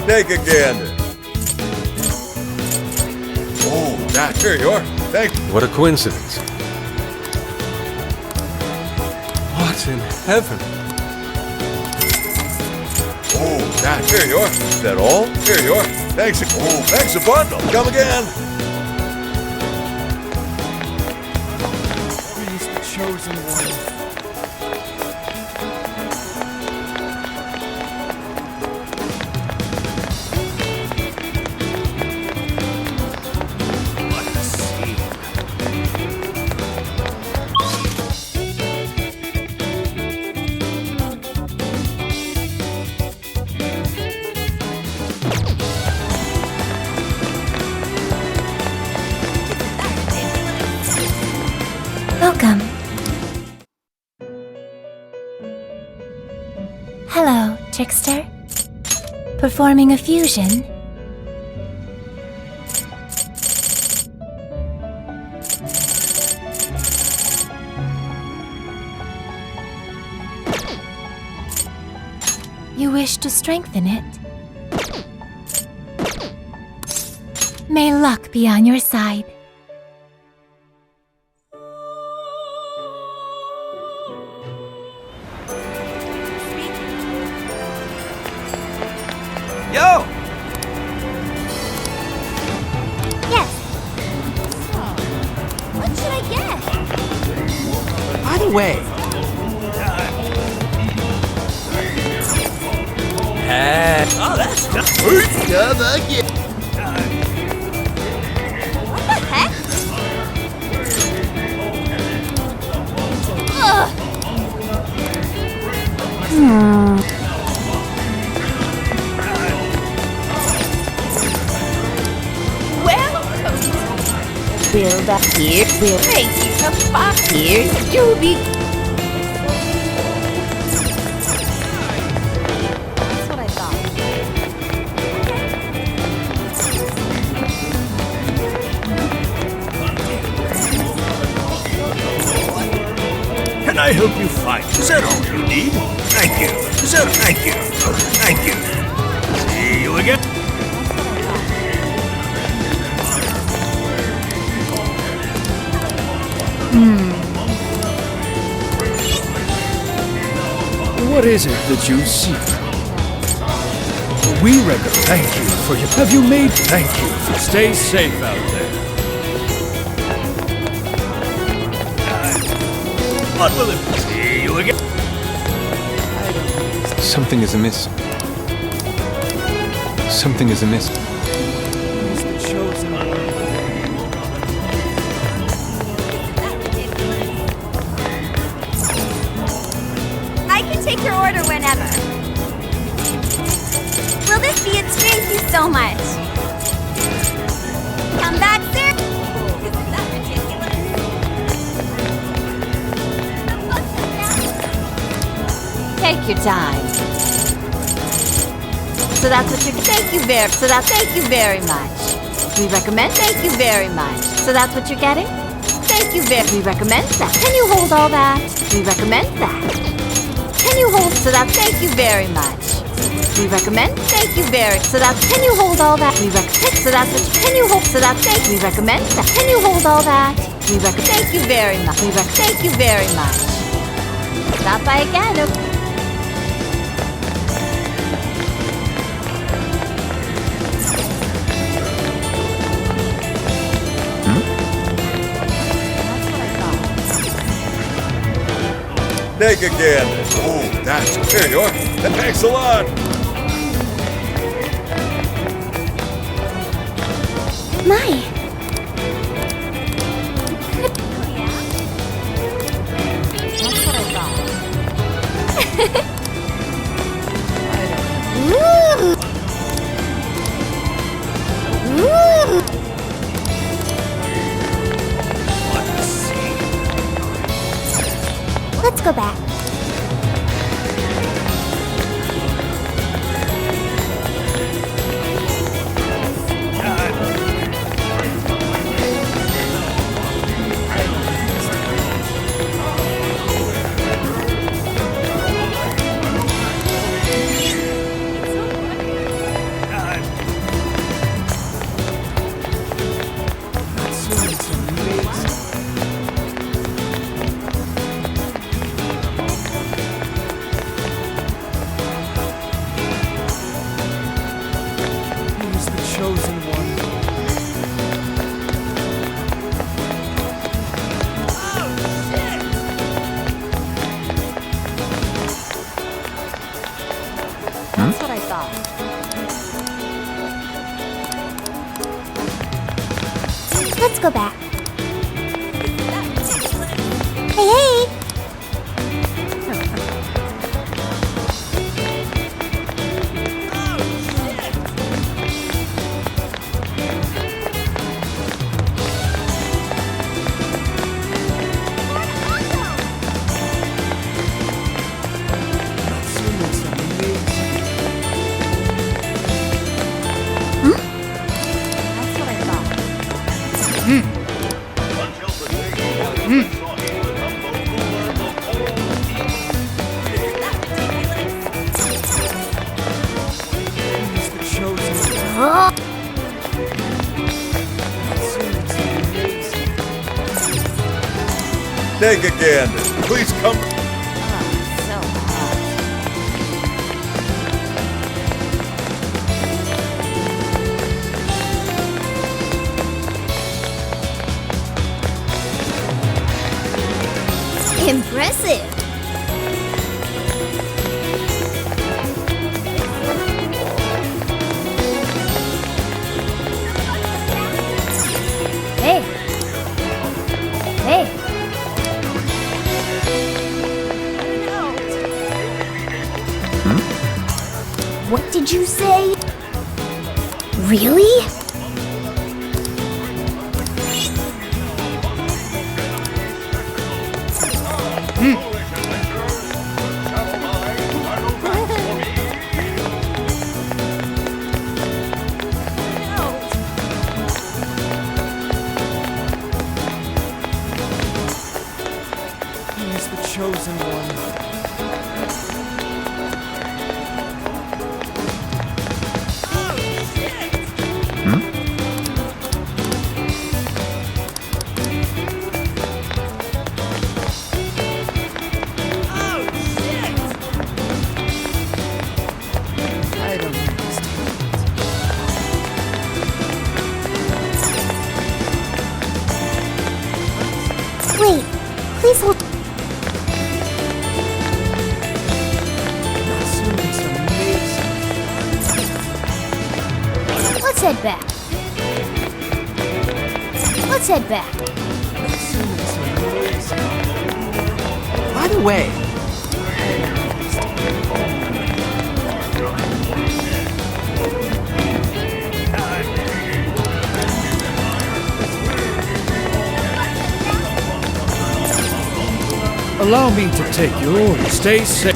Take a gander. Oh, that, here you are. Thank you. What a coincidence. What in heaven? Oh, that, here you are. Is that all? Here you are. Thanks. Oh, thanks a bundle. Come again. Praise the chosen one. Welcome. Hello, trickster. Performing a fusion? You wish to strengthen it? May luck be on your side. Yo! Yes. What should I get? By the way. Hey. Oh, that's nice. What the heck? Ugh. Will that here will make you a box here? You'll be. That's what I thought. Can I help you fight? Is that all you need? Thank you. Is that thank you? Thank you. See you again. What is it that you seek? We recommend. Thank you for your. Have you made? Thank you. Stay safe out there. What will it be? See you again. Something is amiss. Something is amiss. He's the chosen one. Take your order whenever. Will this be it? Thank you so much. Come back, sir. Isn't that ridiculous? Take your time. So that's what you're. Thank you very. So that. Thank you very much. We recommend. Thank you very much. So that's what you're getting. Thank you very. We recommend that. Can you hold all that? We recommend that. Can you hold? So that. Thank you very much. We recommend. Thank you very. So that. Can you hold all that? We recommend. So that's what. Can you hold? So that. Thank. We recommend that. Can you hold all that? We recommend. Thank you very much. We recommend. Thank you very much. Stop by again. Take a gander. Oh, that's, here you are. Thanks a lot. My. That's what I thought. Ooh. Ooh. Let's go back. That's what I thought. Let's go back. Hey, hey! That's what I thought. Take a gander. Please come. So hot. Impressive. Hey. Hey. What did you say? Really? He's the chosen one. I don't understand. Wait, please hold. Natsume's amazing. Let's head back. Let's head back. Natsume's amazing. By the way, Allow me to take your order. Stay safe.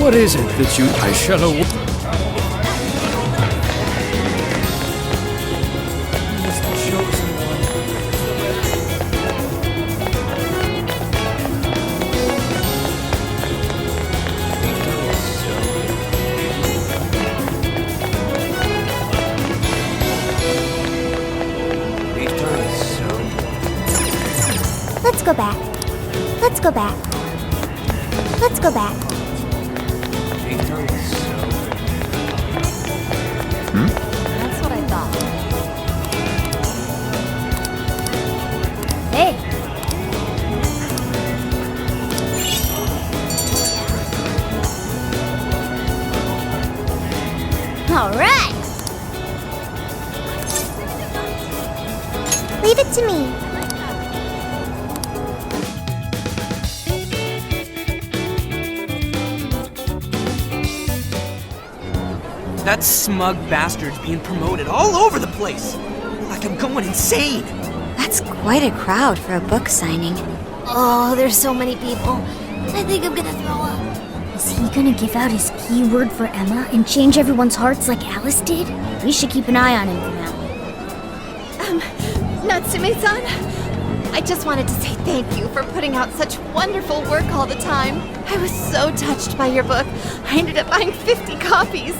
What is it that you... I shall await. He's the chosen one. Let's go back. Let's go back. Let's go back. That's what I thought. Hey. All right. Leave it to me. that smug bastard's being promoted all over the place. Like I'm going insane. That's quite a crowd for a book signing. Oh, there's so many people. I think I'm gonna throw up. Is he gonna give out his keyword for Emma and change everyone's hearts like Alice did? We should keep an eye on him for now. Natsume-san, I just wanted to say thank you for putting out such wonderful work all the time. I was so touched by your book. I ended up buying 50 copies.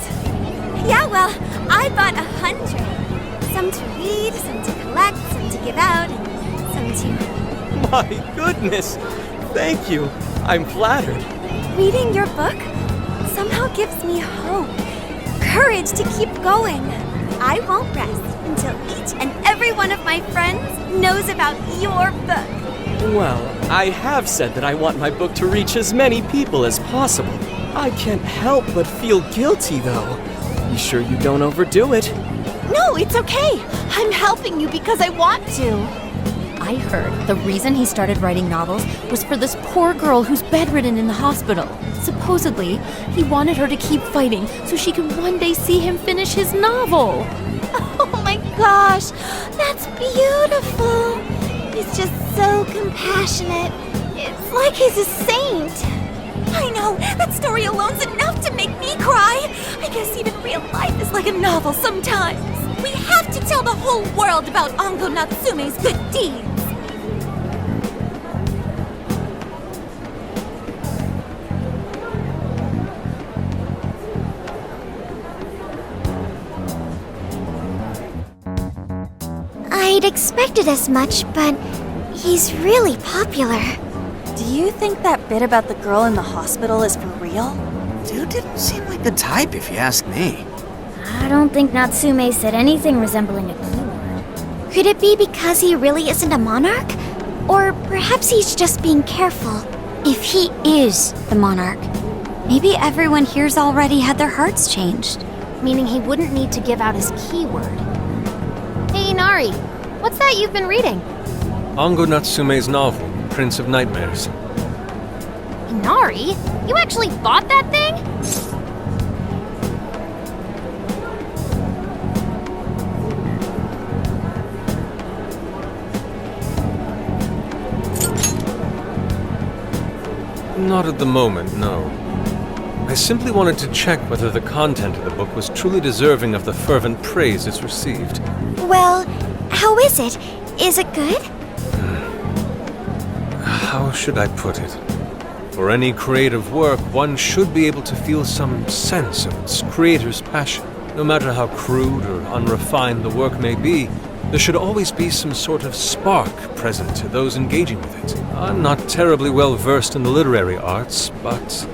Yeah, well, I bought 100. Some to read, some to collect, some to give out, and some to... My goodness. Thank you. I'm flattered. Reading your book somehow gives me hope, courage to keep going. I won't rest until each and every one of my friends knows about your book. Well, I have said that I want my book to reach as many people as possible. I can't help but feel guilty, though. Be sure you don't overdo it. No, it's okay. I'm helping you because I want to. I heard the reason he started writing novels was for this poor girl who's bedridden in the hospital. Supposedly, he wanted her to keep fighting so she could one day see him finish his novel. Oh my gosh, that's beautiful. He's just so compassionate. It's like he's a saint. I know, that story alone's enough to make me cry. I guess even real life is like a novel sometimes. We have to tell the whole world about Ango Natsume's good deeds. I'd expected as much, but he's really popular. Do you think that bit about the girl in the hospital is for real? Dude didn't seem like the type, if you ask me. I don't think Natsume said anything resembling a keyword. Could it be because he really isn't a monarch? Or perhaps he's just being careful. If he is the monarch, maybe everyone here's already had their hearts changed. Meaning he wouldn't need to give out his keyword. Hey, Inari, what's that you've been reading? Ango Natsume's novel, Prince of Nightmares. Inari? You actually bought that thing? Not at the moment, no. I simply wanted to check whether the content of the book was truly deserving of the fervent praise it's received. Well, how is it? Is it good? How should I put it? For any creative work, one should be able to feel some sense of its creator's passion. No matter how crude or unrefined the work may be, there should always be some sort of spark present to those engaging with it. I'm not terribly well versed in the literary arts, but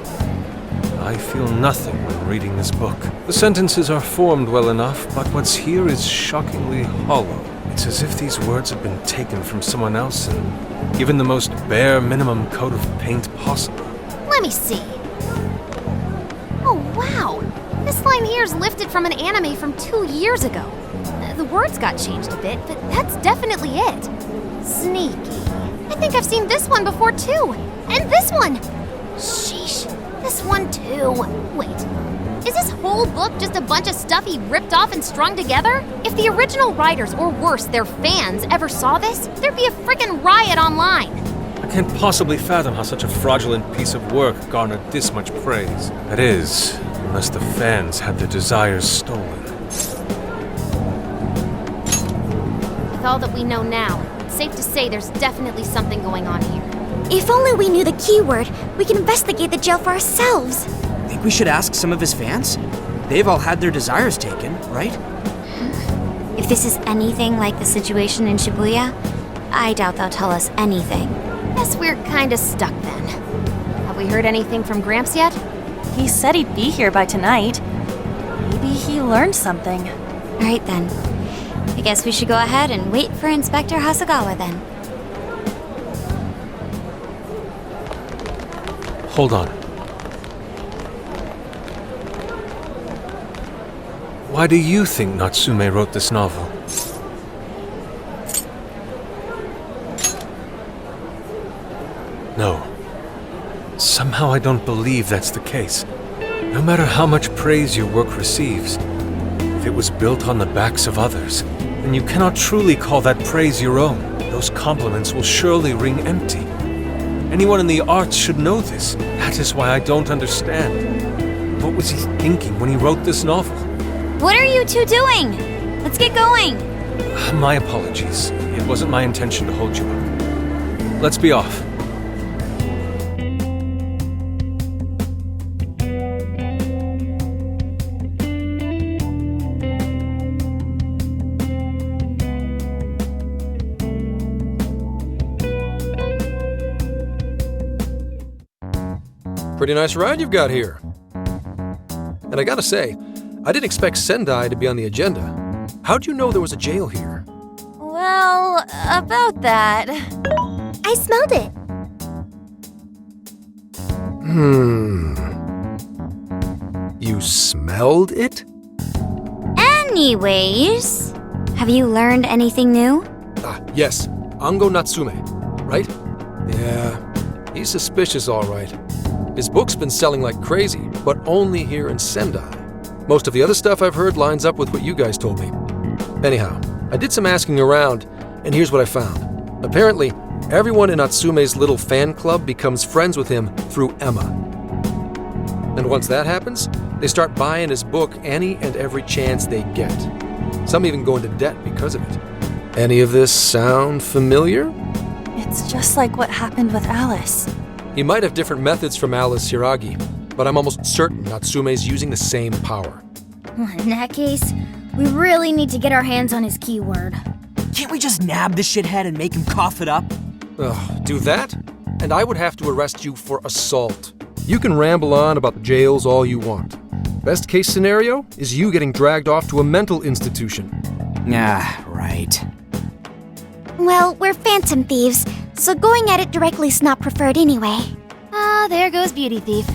I feel nothing when reading this book. The sentences are formed well enough, but what's here is shockingly hollow. It's as if these words have been taken from someone else and given the most bare minimum coat of paint possible. Let me see. Oh, wow. This line here is lifted from an anime from 2 years ago. The words got changed a bit, but that's definitely it. Sneaky. I think I've seen this one before, too. And this one! Sheesh. This one, too. Wait. Is this whole book just a bunch of stuff he ripped off and strung together? If the original writers, or worse, their fans, ever saw this, there'd be a frickin' riot online. I can't possibly fathom how such a fraudulent piece of work garnered this much praise. That is, unless the fans had their desires stolen. With all that we know now, it's safe to say there's definitely something going on here. If only we knew the keyword, we can investigate the jail for ourselves. Think we should ask some of his fans? They've all had their desires taken, right? If this is anything like the situation in Shibuya, I doubt they'll tell us anything. Guess we're kinda stuck then. Have we heard anything from Gramps yet? He said he'd be here by tonight. Maybe he learned something. All right then. I guess we should go ahead and wait for Inspector Hasagawa then. Hold on. Why do you think Natsume wrote this novel? No. Somehow I don't believe that's the case. No matter how much praise your work receives, if it was built on the backs of others, then you cannot truly call that praise your own. Those compliments will surely ring empty. Anyone in the arts should know this. That is why I don't understand. What was he thinking when he wrote this novel? What are you two doing? Let's get going. My apologies. It wasn't my intention to hold you up. Let's be off. Pretty nice ride you've got here. And I gotta say, I didn't expect Sendai to be on the agenda. How'd you know there was a jail here? Well, about that. I smelled it. You smelled it? Anyways, have you learned anything new? Yes. Ango Natsume, right? Yeah, he's suspicious all right. His book's been selling like crazy, but only here in Sendai. Most of the other stuff I've heard lines up with what you guys told me. Anyhow, I did some asking around, and here's what I found. Apparently, everyone in Natsume's little fan club becomes friends with him through Emma. And once that happens, they start buying his book any and every chance they get. Some even go into debt because of it. Any of this sound familiar? It's just like what happened with Alice. He might have different methods from Alice Hiragi, but I'm almost certain Natsume's using the same power. In that case, we really need to get our hands on his keyword. Can't we just nab the shithead and make him cough it up? Ugh, do that? And I would have to arrest you for assault. You can ramble on about the jails all you want. Best case scenario is you getting dragged off to a mental institution. Ah, right. Well, we're Phantom Thieves, so going at it directly's not preferred anyway. Ah, there goes Beauty Thief.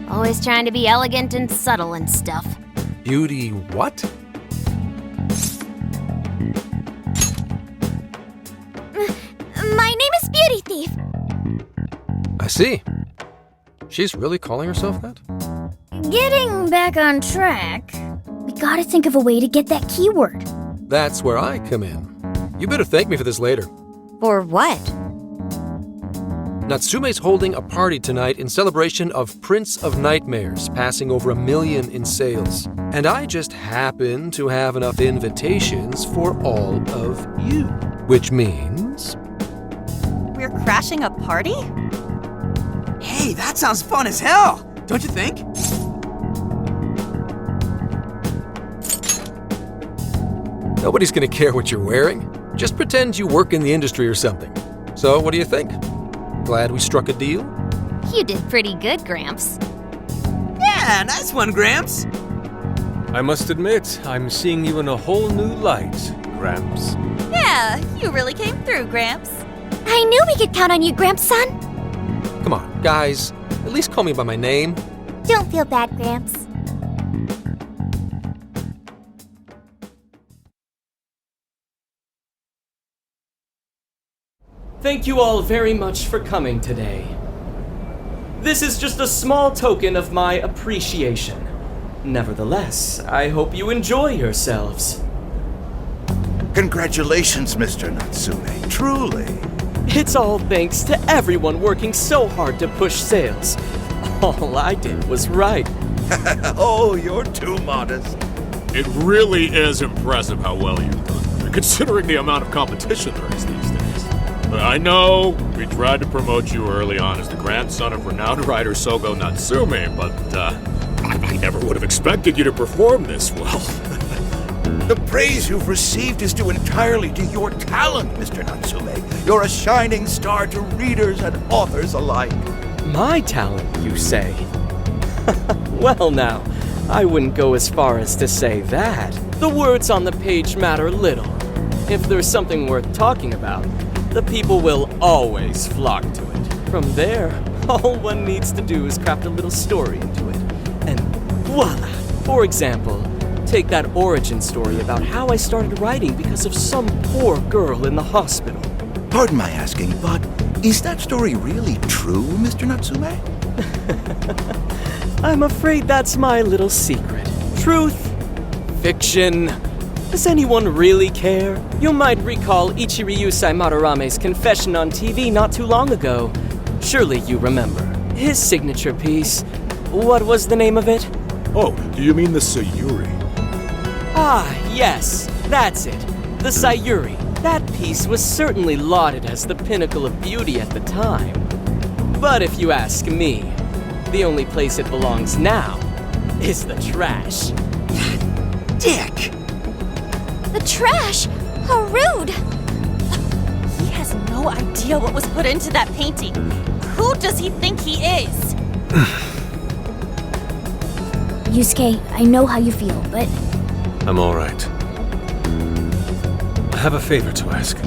Always trying to be elegant and subtle and stuff. Beauty what? My name is Beauty Thief. I see. She's really calling herself that? Getting back on track, we gotta think of a way to get that keyword. That's where I come in. You better thank me for this later. For what? Natsume's holding a party tonight in celebration of Prince of Nightmares passing over 1 million in sales. And I just happen to have enough invitations for all of you. Which means... We're crashing a party? Hey, that sounds fun as hell! Don't you think? Nobody's gonna care what you're wearing. Just pretend you work in the industry or something. So, what do you think? Glad we struck a deal? You did pretty good, Gramps. Yeah, nice one, Gramps. I must admit, I'm seeing you in a whole new light, Gramps. Yeah, you really came through, Gramps. I knew we could count on you, Gramps-son. Come on, guys. At least call me by my name. Don't feel bad, Gramps. Thank you all very much for coming today. This is just a small token of my appreciation. Nevertheless, I hope you enjoy yourselves. Congratulations, Mr. Natsume. Truly. It's all thanks to everyone working so hard to push sales. All I did was write. Oh, you're too modest. It really is impressive how well you've done, considering the amount of competition there is these days. I know we tried to promote you early on as the grandson of renowned writer Sogo Natsume, but I never would have expected you to perform this well. The praise you've received is due entirely to your talent, Mr. Natsume. You're a shining star to readers and authors alike. My talent, you say? Well now, I wouldn't go as far as to say that. The words on the page matter little. If there's something worth talking about, the people will always flock to it. From there, all one needs to do is craft a little story into it. And voila! For example, take that origin story about how I started writing because of some poor girl in the hospital. Pardon my asking, but is that story really true, Mr. Natsume? I'm afraid that's my little secret. Truth, fiction. Does anyone really care? You might recall Ichiryu-sai Madarame's confession on TV not too long ago. Surely you remember. His signature piece. What was the name of it? Oh, do you mean the Sayuri? Ah, yes, that's it. The Sayuri. That piece was certainly lauded as the pinnacle of beauty at the time. But if you ask me, the only place it belongs now is the trash. Dick! The trash? How rude! He has no idea what was put into that painting. Who does he think he is? Yusuke, I know how you feel, but... I'm all right. I have a favor to ask.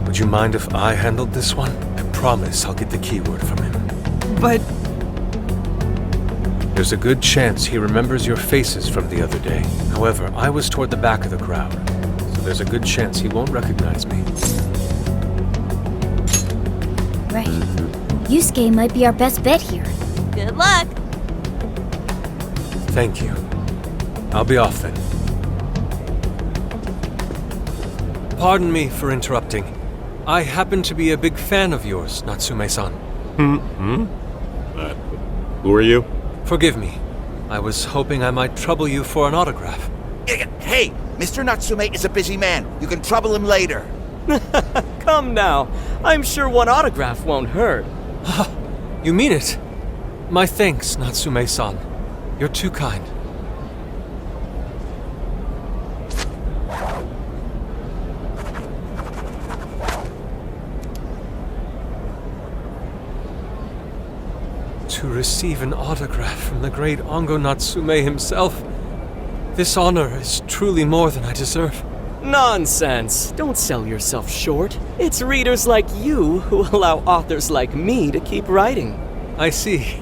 Would Would you mind if I handled this one? I promise I'll get the keyword from him. But there's a good chance he remembers your faces from the other day. However, I was toward the back of the crowd, so there's a good chance he won't recognize me. Right. Yusuke might be our best bet here. Good luck. Thank you. I'll be off then. Pardon me for interrupting. I happen to be a big fan of yours, Natsume-san. Who are you? Forgive me. I was hoping I might trouble you for an autograph. Hey, Mr. Natsume is a busy man. You can trouble him later. Come now. I'm sure one autograph won't hurt. You mean it? My thanks, Natsume-san. You're too kind. To receive an autograph from the great Ango Natsume himself. This honor is truly more than I deserve. Nonsense. Don't sell yourself short. It's readers like you who allow authors like me to keep writing. I see.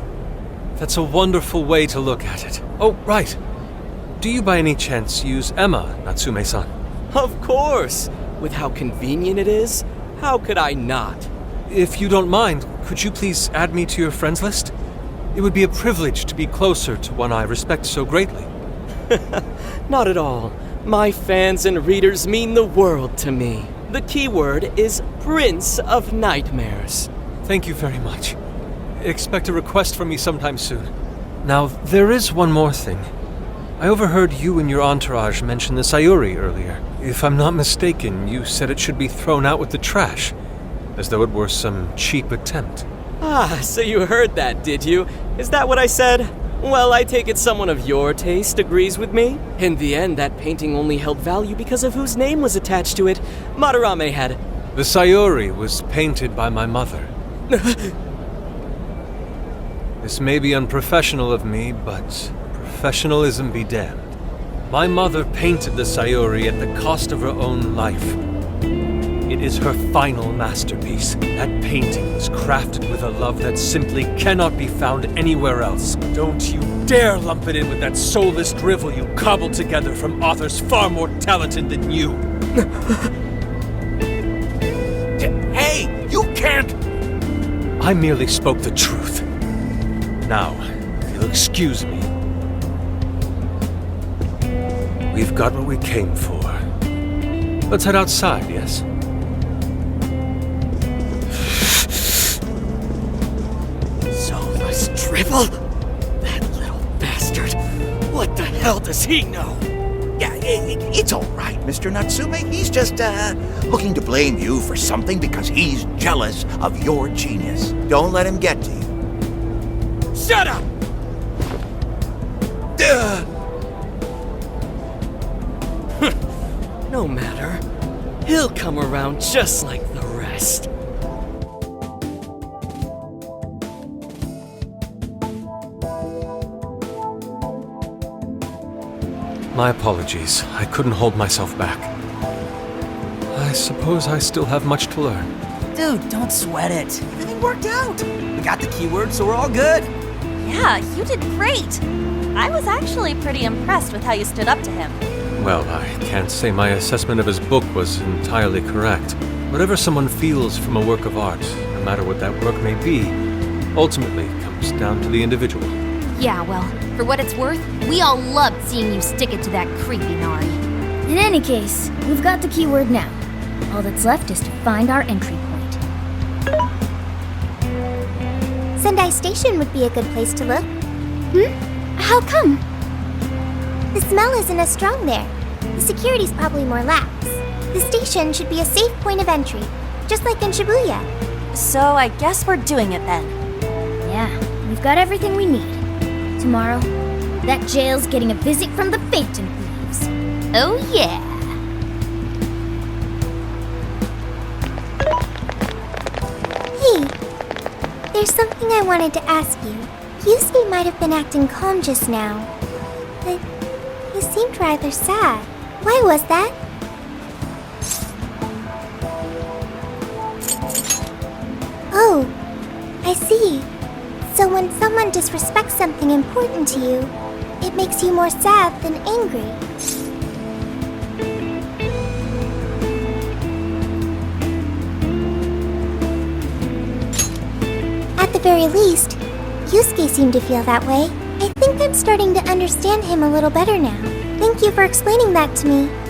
That's a wonderful way to look at it. Oh, right. Do you by any chance use Emma, Natsume-san? Of course. With how convenient it is, how could I not? If you don't mind, could you please add me to your friends list? It would be a privilege to be closer to one I respect so greatly. Not at all. My fans and readers mean the world to me. The keyword is Prince of Nightmares. Thank you very much. Expect a request from me sometime soon. Now, there is one more thing. I overheard you and your entourage mention the Sayuri earlier. If I'm not mistaken, you said it should be thrown out with the trash, as though it were some cheap attempt. Ah, so you heard that, did you? Is that what I said? Well, I take it someone of your taste agrees with me. In the end, that painting only held value because of whose name was attached to it. Madarame had... The Sayuri was painted by my mother. This may be unprofessional of me, but professionalism be damned. My mother painted the Sayuri at the cost of her own life. It is her final masterpiece. That painting was crafted with a love that simply cannot be found anywhere else. Don't you dare lump it in with that soulless drivel you cobbled together from authors far more talented than you. Hey, you can't! I merely spoke the truth. Now, if you'll excuse me. We've got what we came for. Let's head outside, yes? Soulless drivel? That little bastard. What the hell does he know? Yeah, it's all right, Mr. Natsume. He's just, looking to blame you for something because he's jealous of your genius. Don't let him get to you. Shut up! No matter. He'll come around just like the rest. My apologies. I couldn't hold myself back. I suppose I still have much to learn. Dude, don't sweat it. Everything worked out. We got the keyword, so we're all good. Yeah, you did great. I was actually pretty impressed with how you stood up to him. Well, I can't say my assessment of his book was entirely correct. Whatever someone feels from a work of art, no matter what that work may be, ultimately comes down to the individual. Yeah, well, for what it's worth, we all loved seeing you stick it to that creepy Nari. In any case, we've got the keyword now. All that's left is to find our entry point. Sendai Station would be a good place to look. How come? The smell isn't as strong there. The security's probably more lax. The station should be a safe point of entry, just like in Shibuya. So I guess we're doing it then. Yeah, we've got everything we need. Tomorrow, that jail's getting a visit from the Phantom Thieves. Oh yeah. Hey, there's something I wanted to ask you. Yusuke might have been acting calm just now, but he seemed rather sad. Why was that? I see. So when someone disrespects something important to you, it makes you more sad than angry. At the very least, Yusuke seemed to feel that way. I think I'm starting to understand him a little better now. Thank you for explaining that to me.